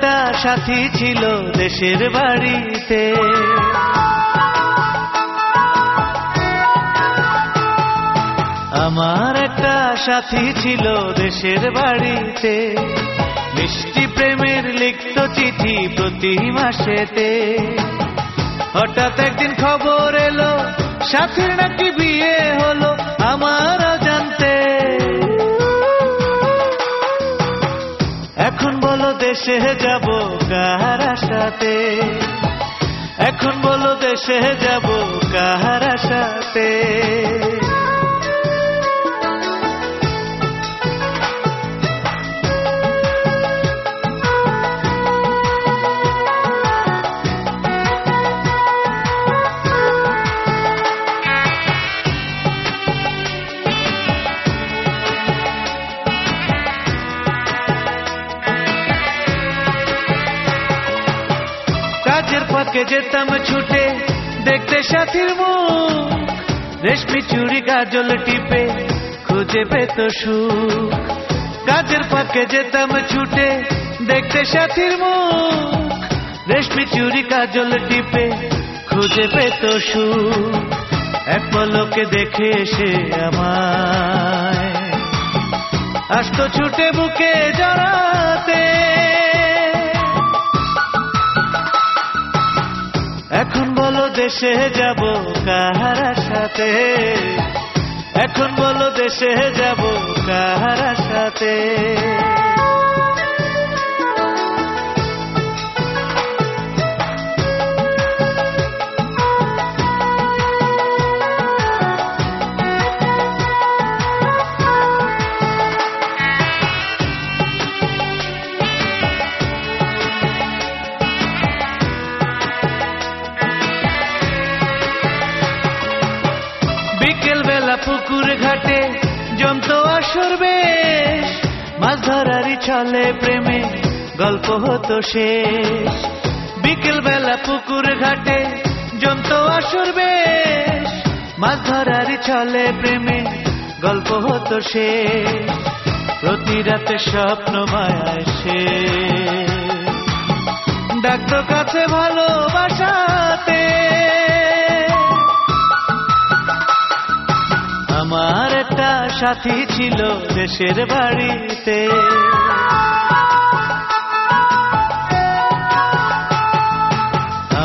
একটা সাথী ছিল দেশের বাড়িতে, আমার একটা সাথী ছিল দেশের বাড়িতে, মিষ্টি প্রেমের লিখত চিঠি প্রতি মাসেতে। হঠাৎ একদিন খবর এলো সাথীর নাকি বিয়ে হলো আমার জানতে। এখন বলো দেশে যাব কার আশাতে, এখন বলো দেশে যাব কার আশাতে। কাজের ফাঁকে যেতাম ছুটে দেখতে সাথীর মুখ, রেশমি চুড়ি কাজল টিপে খুঁজে পেত সুখ। কাজের ফাঁকে যেতাম ছুটে দেখতে সাথীর মুখ, রেশমি চুড়ি কাজল টিপে খুঁজে পেত সুখ। এক পলকে দেখে এসে আমায় আসতো ছুটে বুকে জড়াতে। এখন বলো দেশে যাব কার আশাতে, এখন বলো দেশে যাব কার আশাতে। বিকেল বেলা পুকুর ঘাটে জমতো আসর বেশ, মাছ ধরারই ছলে প্রেমে গল্প হতো শেষ। বিকেল বেলা পুকুর ঘাটে জমতো আসর বেশ, মাছ ধরারই ছলে প্রেমে গল্প হতো শেষ। প্রতি রাতে স্বপ্ন মায়ায় সে ডাকতো কাছে ভালোবাসাতে। আমার একটা সাথী ছিল দেশের বাড়িতে,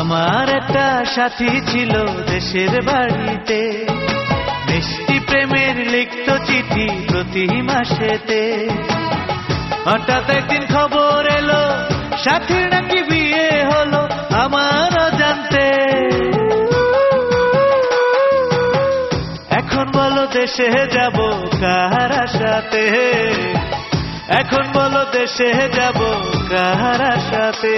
আমার একটা সাথী ছিল দেশের বাড়িতে, মিষ্টি প্রেমের লিখত চিঠি প্রতি মাসেতে। হঠাৎ একদিন খবর এলো সাথীর নাকি বিয়ে হলো আমার জানতে। এখন বলো দেশে যাব কার আশাতে, এখন বলো দেশে যাব কার আশাতে।